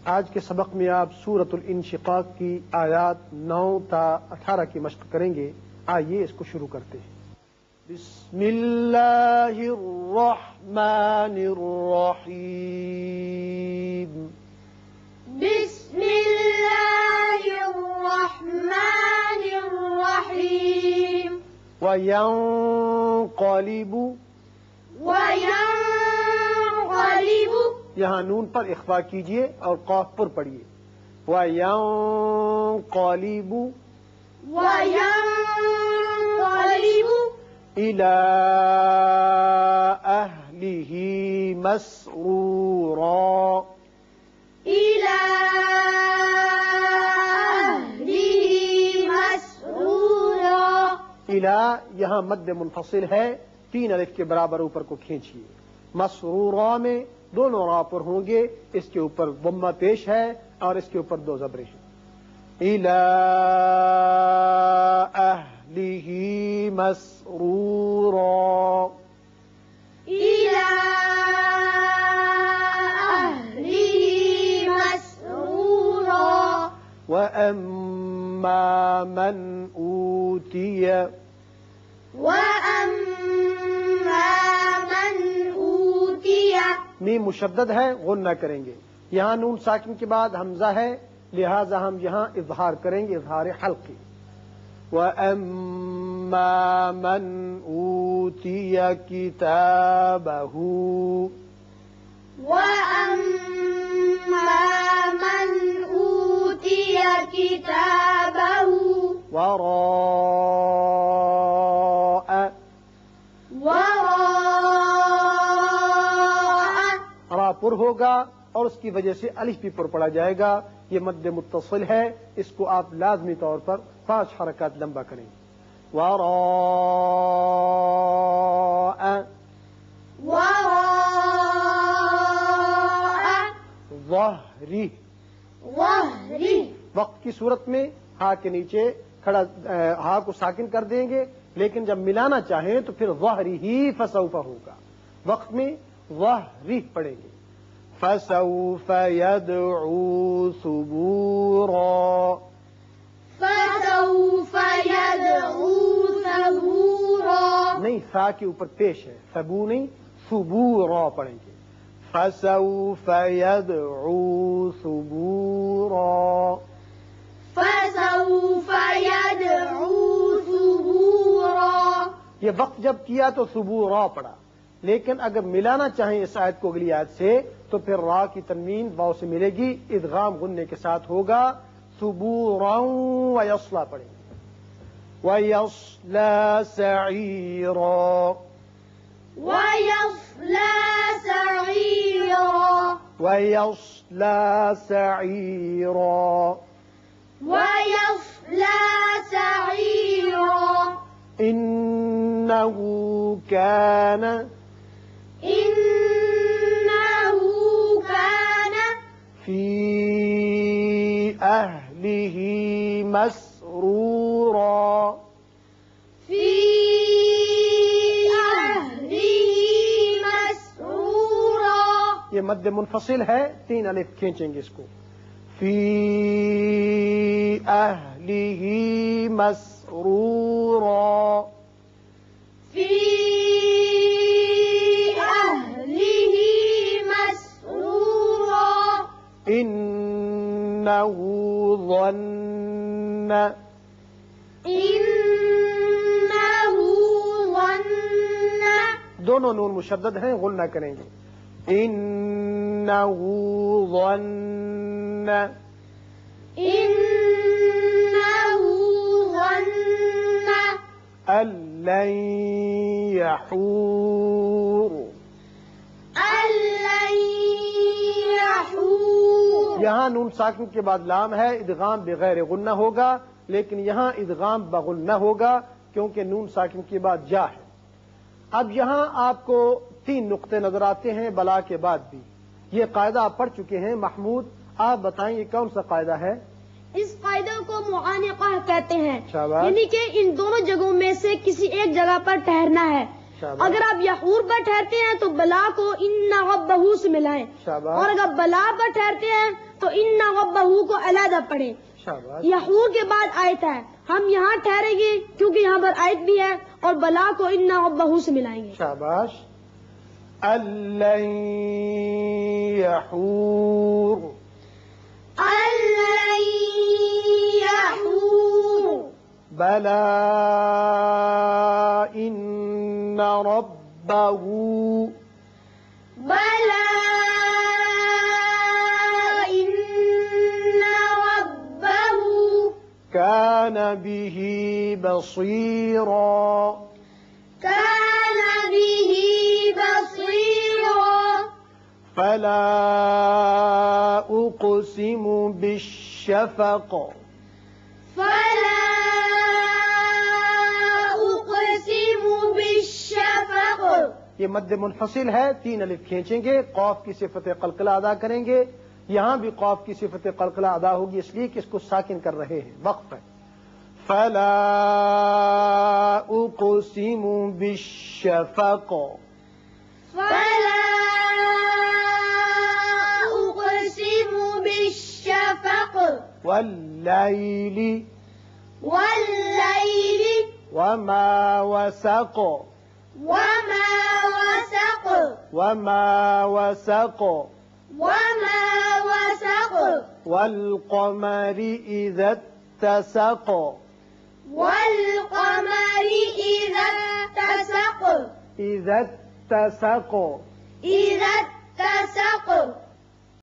آج کے سبق میں آپ سورۃ الانشقاق کی آیات 9 تا 18 کی مشق کریں گے. آئیے اس کو شروع کرتے ہیں. بسم اللہ الرحمن الرحیم. بسم اللہ الرحمن الرحیم. وَيَنْقَلِبُ یہاں نون پر اخفا کیجئے اور قاف پر پڑھیے. وَيَنْقَلِبُ إِلَىٰ أَهْلِهِ مَسْرُورًا. إِلَىٰ یہاں مد منفصل ہے، 3 الف کے برابر اوپر کو کھینچیے. مسرورا میں دونوں را پر ہوں گے، اس کے اوپر ضمہ پیش ہے اور اس کے اوپر 2 زبریں ہیں. إِلَىٰ أَهْلِهِ مَسْرُورًا. وَأَمَّا مَنْ أُوتِيَ میم مشدد ہے، غنہ کریں گے. یہاں نون ساکن کے بعد حمزہ ہے، لہذا ہم یہاں اظہار کریں گے، اظہار حلقی. وَأَمَّا مَنْ أُوتِيَ كِتَابَهُ وَرَاءَ را پر ہوگا اور اس کی وجہ سے الف بھی پر پڑا جائے گا. یہ مد متصل ہے، اس کو آپ لازمی طور پر 5 حرکات لمبا کریں. وراء ظہری. وقت کی صورت میں ہا کے نیچے کھڑا ہا کو ساکن کر دیں گے، لیکن جب ملانا چاہیں تو پھر ظہری ہی فسوف ہوگا. وقت میں ظہری پڑھیں گے. فسوف يدعو ثبورا. نہیں، سا کے اوپر پیش ہے، ثبو نہیں، ثبورا پڑھیں گے. فسوف يدعو ثبورا. یہ وقت جب کیا تو ثبورا پڑھا، لیکن اگر ملانا چاہیں اس آیت کو اگلی آیت سے تو پھر را کی تنوین واو سے ملے گی، ادغام غنے کے ساتھ ہوگا. ثبورا ویصلا پڑھیں گے. ویصلا سعیرا. ویصلا سعیرا. إنه كان في أهله مسرورا. یہ مد منفصل ہے، 3 الف کھینچیں گے اس کو. في أهله مسرورا. إنه ظن دونوں نون مشدد ہیں، غنہ کریں گے. إنه ظن أن لن يحور. یہاں نون ساکن کے بعد لام ہے، ادغام بغیر غنہ ہوگا، لیکن یہاں ادغام بغنہ ہوگا کیونکہ نون ساکن کے بعد جا ہے. اب یہاں آپ کو 3 نقطے نظر آتے ہیں بلا کے بعد بھی. یہ قاعدہ آپ پڑھ چکے ہیں. محمود آپ بتائیں یہ کون سا قاعدہ ہے؟ اس قاعدے کو معانقہ کہتے ہیں، شاباش. یعنی کہ ان دونوں جگہوں میں سے کسی ایک جگہ پر ٹھہرنا ہے. شاباش. اگر آپ یحور پر ٹھہرتے ہیں تو بلا کو ان ربہ سے ملائیں، شاباش. اور اگر بلا پر ٹھہرتے ہیں تو ان ربہ کو علیحدہ پڑھیں. شاباش. یحور کے بعد آیت ہے، ہم یہاں ٹھہریں گے کیونکہ یہاں پر آیت بھی ہے، اور بلا کو ان ربہ سے ملائیں گے. شاباش. الَّن يَحُورُ الَّن يَحُورُ بَلَى إِنَّ رَبَّهُ بَلَى إِنَّ رَبَّهُ كَانَ بِهِ بَصِيرًا كَانَ بِهِ بَصِيرًا. فَلَا أُقْسِمُ بِالشَّفَقِ فَلَا أُقْسِمُ بِالشَّفَقِ. یہ مد منفصل ہے، 3 الف کھینچیں گے، قوف کی صفت قلقلہ ادا کریں گے. یہاں بھی قوف کی صفت قلقلہ ادا ہوگی، اس لیے کہ اس کو ساکن کر رہے ہیں، وقف ہے. فَلَا أُقْسِمُ بِالشَّفَقِ فَلَا أُقْسِمُ بِالشَّفَقِ وَاللَّيْلِ وَاللَّيْلِ وَمَا وَسَقَ وَمَا وَسَقَ وَمَا وَسَقَ وَمَا وَسَقَ وَالْقَمَرِ إِذَا اتَّسَقَ وَالْقَمَرِ إِذَا اتَّسَقَ إِذَا اتَّسَقَ إِذَا اتَّسَقَ